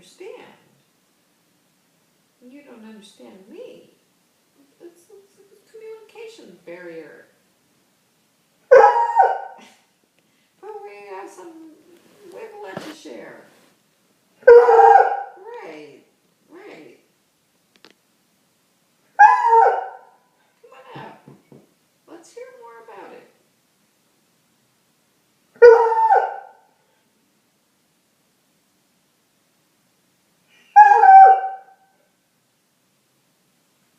understand. And you don't understand me. It's a communication barrier. But we have some wiggle to share. Right, right. Come on up. Let's hear more about it.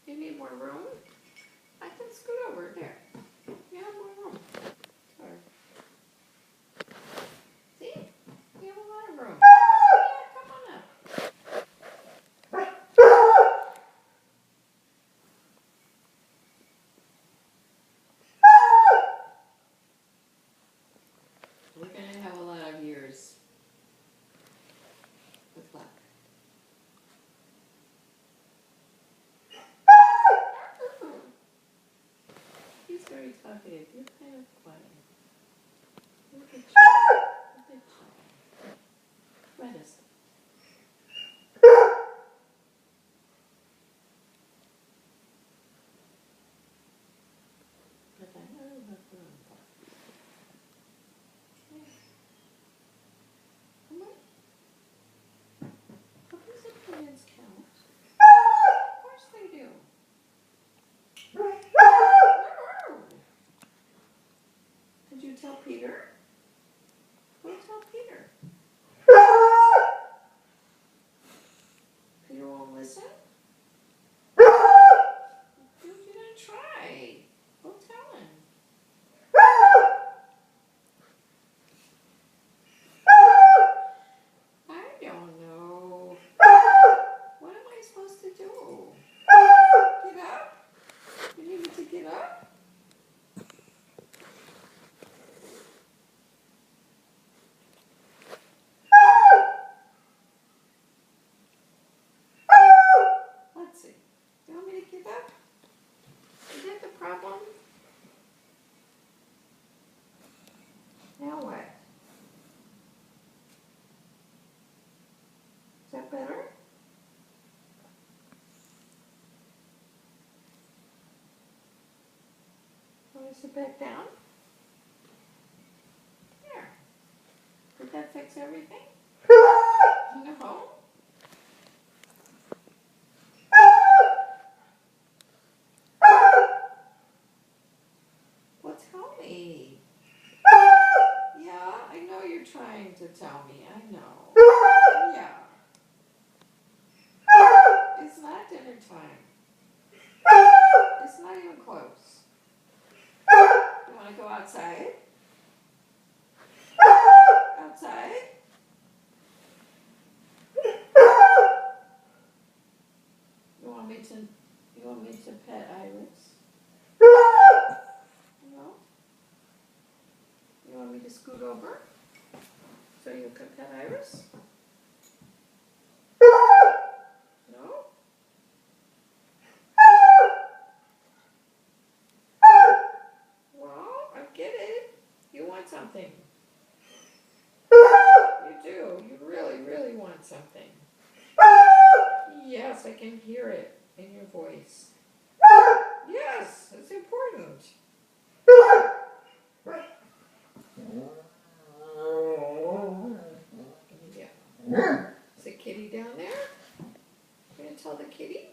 Do you need more room? I can scoot over there. You have more room. Sorry. See? You have a lot of room. Yeah, come on up. We're going to have a lot of years with luck. He's very talkative. You're kind of quiet. Look at you. Look at you. Reticent. But I know you have room. Okay. Come on. Puppies' opinions count. Of course they do. Did you tell Peter? Go tell Peter. Peter won't listen? You didn't try. Go tell him. I don't know. What am I supposed to do? Get up? You need me to get up? Let's see. You want me to get up? Is that the problem? Now what? Is that better? Want to sit back down? There. Did that fix everything? No. Well, tell me. Yeah, I know you're trying to tell me. I know. Yeah. It's not dinner time. It's not even close. You want to go outside? Outside? You want me to pet Iris? No? You want me to scoot over so you can pet Iris? No? Well, I get it. You want something. You do. You really, really want something. Yes, I can hear it in your voice. Yes, it's important. Yeah. Is the kitty down there? You gonna tell the kitty?